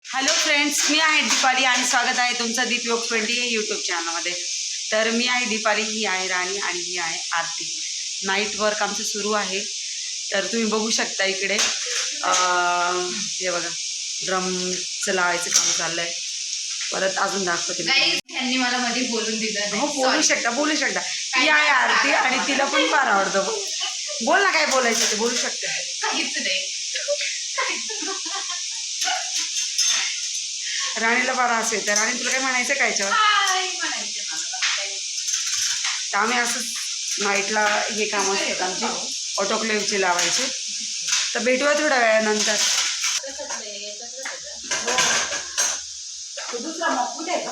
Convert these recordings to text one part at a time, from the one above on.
Hello friends, मी आहे दीपाली आणि स्वागत आहे तुमचं दीप योग 20 या यूट्यूब चॅनलमध्ये. तर मी आहे दीपाली, ही आहे राणी आणि ही आहे आरती. नाईट वर्क आमचं सुरू आहे. तर तुम्ही बघू शकता इकडे हे बघा, ड्रमचं लावायचं काम चाललं आहे. परत अजून दाखवते. त्यांनी मला मध्ये बोलून दिलं. हो, बोलू शकता. ही आहे आरती आणि तिला पण फार आवडतं. बोल ना, काय बोलायचं ते बोलू शकते. काहीच नाही. राणीला फार हसू येतं. राणी, तुला काय म्हणायचं काय याच्यावर? तर आम्ही असंच नाईटला हे काम असतात आमची, ऑटोक्लेव्हचे लावायचे. तर भेटूया थोड्या वेळानंतर. दुसरा मग कुठे आहे का?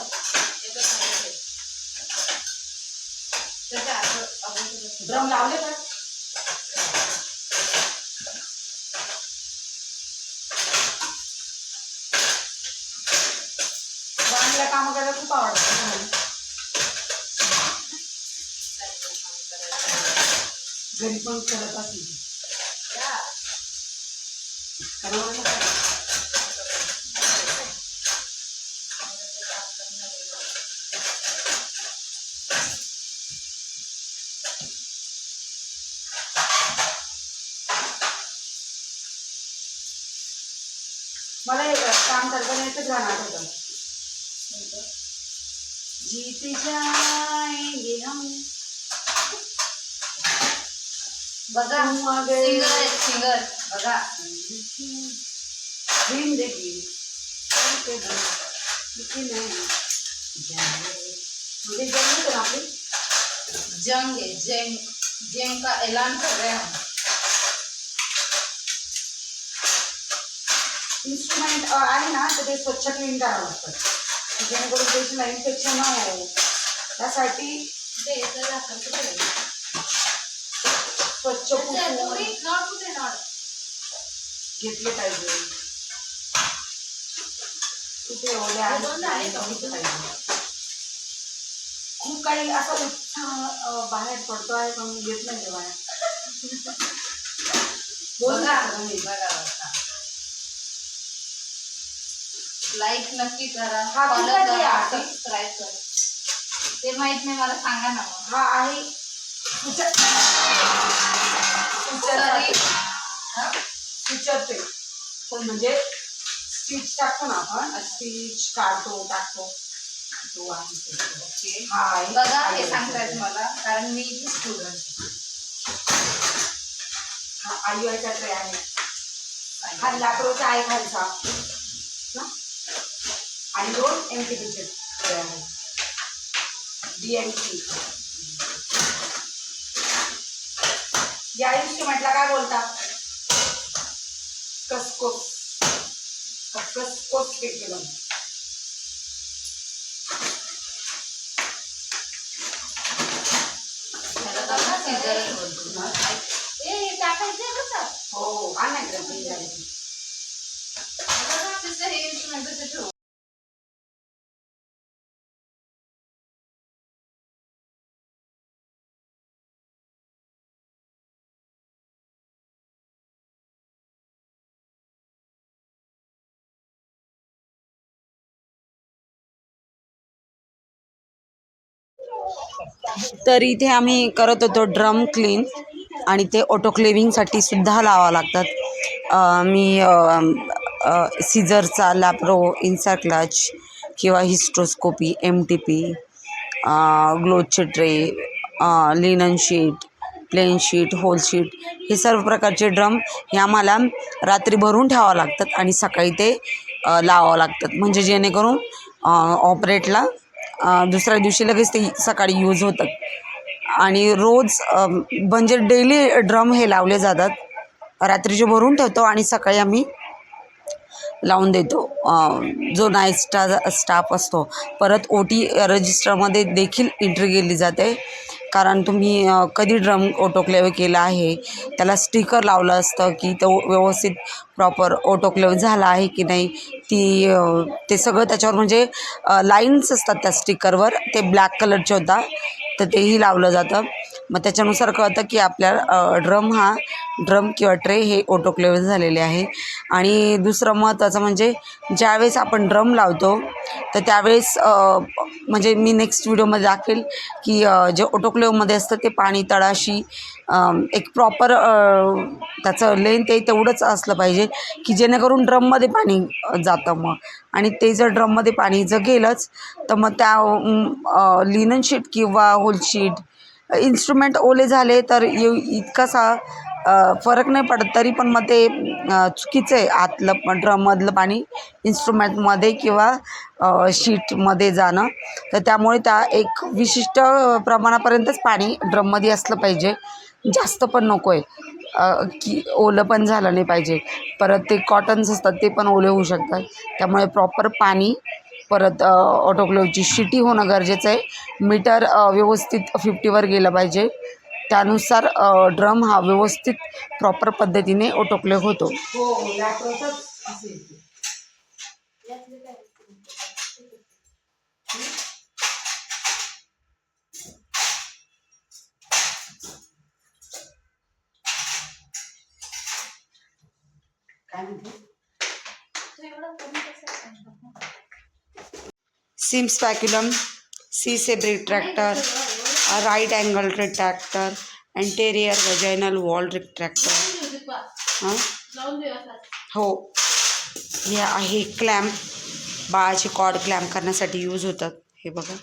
ड्रम लावले का? राणीला काम करायला खूप आवडतं. घरी पण करत असेल. मला हे काम करताना एकच गाणं आठवतं. जीत जाएंगे हम. बघा, सिंगर बघा. जिंदगी मुझे जंग तो आपली जंग है, जंग का ऐलान कर रहे हैं. इन्स्ट्रुमेंट आहे ना, तर ते स्वच्छ क्लीन करावं लागतं, जेणेकरून पेशंटला इन्फेक्शन न हो. त्यासाठी स्वच्छ घेतले पाहिजे. कुठे ओले खूप काही असा उत्साह बाहेर पडतो आहे, पण घेत नाही ते बाहेर. लाईक नक्की करा, सबस्क्राईब करा. ते माहित नाही, मला सांगा ना. हा आहे फ्युचरचे पण, म्हणजे स्टिच टाकतो ना आपण, स्टिच काढतो टाकतो तो आहे. हा बघा, हे सांगतायत मला, कारण मी स्टुडंट. हा आईचा ट्रे आहे. हा लाकडोचा आहे खालचा ना, आणि 2 MTPचे ट्रे आहे. DMT. या इन्स्ट्रुमेंटला काय बोलतात? कसकोस. कसकोस केलं. हो, तर इथे आम्ही करत होतो ड्रम क्लीन, आणि ते ऑटोक्लेविंगसाठी सुद्धा लावावं लागतात. मी सीझरचा, लॅप्रो, इन्साक्लच किंवा हिस्ट्रोस्कोपी, MTP, ग्लोचे tray, linen sheet, plain sheet, hole sheet, हे सर्व प्रकारचे ड्रम हे आम्हाला रात्री भरून ठेवावं लागतात आणि सकाळी ते लावावं लागतात, म्हणजे जेणेकरून ऑपरेटला दुसऱ्या दिवशी लगेच ते सकाळी यूज होतात. आणि रोज म्हणजे डेली ड्रम हे लावले जातात. रात्रीचे भरून ठेवतो आणि सकाळी आम्ही लावून देतो. जो नाईट स्टाफ असतो. परत OT रजिस्टरमध्ये देखील एंट्री केली जाते, कारण तुम्ही कधी ड्रम ऑटोक्लेव्ह केला आहे, त्याला स्टिकर लावलं असतं की तो व्यवस्थित प्रॉपर ऑटोक्लेव्ह झाला आहे की नाही, ते सगळं त्याच्यावर, म्हणजे लाईन्स असतात त्या स्टिकरवर, ते ब्लॅक कलरचे होतात, तर तेही लावलं जातं. मग त्याच्यानुसार कळतं की आपल्या ड्रम किंवा ट्रे हे ऑटोक्लेव्ह झालेले आहे. आणि दुसरं महत्त्वाचं म्हणजे ज्यावेळेस आपण ड्रम लावतो तर त्यावेळेस म्हणजे मी नेक्स्ट व्हिडिओमध्ये दाखवेल की जे ऑटोक्लेव्हमध्ये असतं ते पाणी तळाशी एक प्रॉपर त्याचं लेंथ आहे तेवढंच असलं पाहिजे की जेणेकरून ड्रममध्ये पाणी जातं. मग आणि ते जर ड्रममध्ये पाणी जर गेलंच तर मग त्या लिनन शीट किंवा होल शीट इन्स्ट्रुमेंट ओले झाले तर इतकासा फरक नाही पडत. तरी पण मग ते चुकीचं आहे आतलं ड्रममधलं पाणी इन्स्ट्रुमेंटमध्ये किंवा शीटमध्ये जाणं. तर त्यामुळे त्या एक विशिष्ट प्रमाणापर्यंतच पाणी ड्रममध्ये असलं पाहिजे, जास्त पण नको आहे की ओलं पण झालं नाही पाहिजे. परत ते कॉटन्स असतात ते पण ओले होऊ शकतात. त्यामुळे प्रॉपर पाणी परत ऑटोक्लेव्हची शिटी होणं गरजेचं आहे. मीटर व्यवस्थित 50वर गेलं पाहिजे. त्यानुसार ड्रम हा व्यवस्थित प्रॉपर पद्धतीने ऑटोक्लेव्ह होतो. सिम स्पॅक्युलम, सी सेब्री retractor, right angle retractor, anterior vaginal wall retractor. हो, हे आहे क्लॅम्प, बाळाची कॉर्ड क्लॅम्प करण्यासाठी यूज होतात. हे बघा,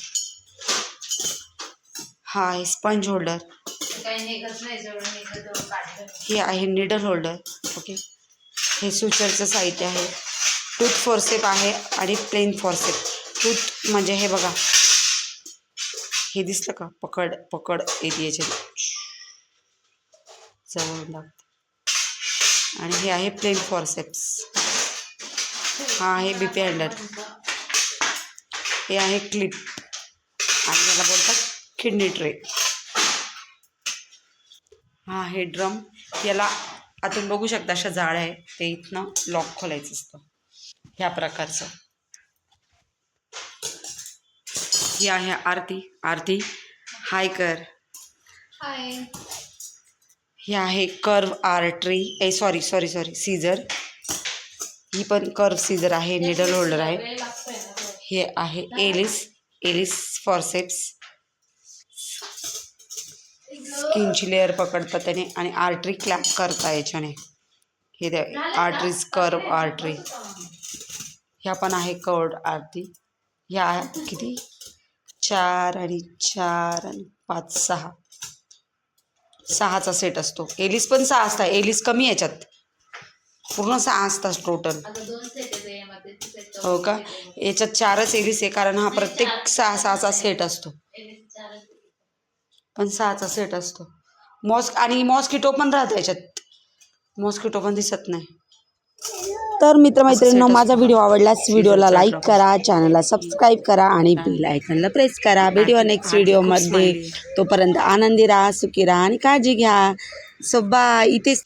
हा आहे स्पंज होल्डर, हे आहे निडल होल्डर. ओके, हे सुचरचं साहित्य आहे. टूथ फॉरसेप आहे आणि प्लेन फॉरसेप. टूथ म्हणजे हे बघा, हे दिसलं का, पकड येते याच्यात जवळून लागते. आणि हे आहे प्लेन फॉरसेप्स. हा आहे बीपी हँडल, हे आहे क्लिप आणि याला बोलतात किडनी ट्रे. हा आहे ड्रम, याला आतून बघू शकता अशा जाळ्या आहे, ते इथनं लॉक खोलायचं असतं ह्या प्रकारचं. ही आहे आरती, हाय कर. ही आहे कर्व आर्टरी, सॉरी सीझर. ही पण कर्व सीझर आहे, निडल होल्डर आहे. हे आहे एलिस फॉरसेप्स, स्किनची लेअर पकडतात त्याने आणि आर्टरी क्लॅम्प करता याच्याने. हे द्या आर्टरीज, कर्व आर्टरी. ह्या पण आहे कर्व्ड आर्टरी. ह्या किती 4 आणि 5 6चा सेट असतो. एलिस पण 6 असतात, एलिस कमी याच्यात, पूर्ण 6 असतात टोटल. हो का, याच्यात 4च एलिस आहे कारण हा प्रत्येक 6चा सेट असतो, पण 6चा सेट असतो. आणि मॉस्किटो पण राहतं याच्यात, मॉस्किटो पण दिसत नाही. तर मित्रमैत्रिणींनो, माझा व्हिडिओ आवडल्यास व्हिडिओला लाईक करा, चॅनलला सबस्क्राईब करा आणि बेल आयकॉनला प्रेस करा. भेटूया नेक्स्ट व्हिडिओमध्ये. तोपर्यंत आनंदी राहा, सुखी राहा आणि काळजी घ्या. So bye. इथेच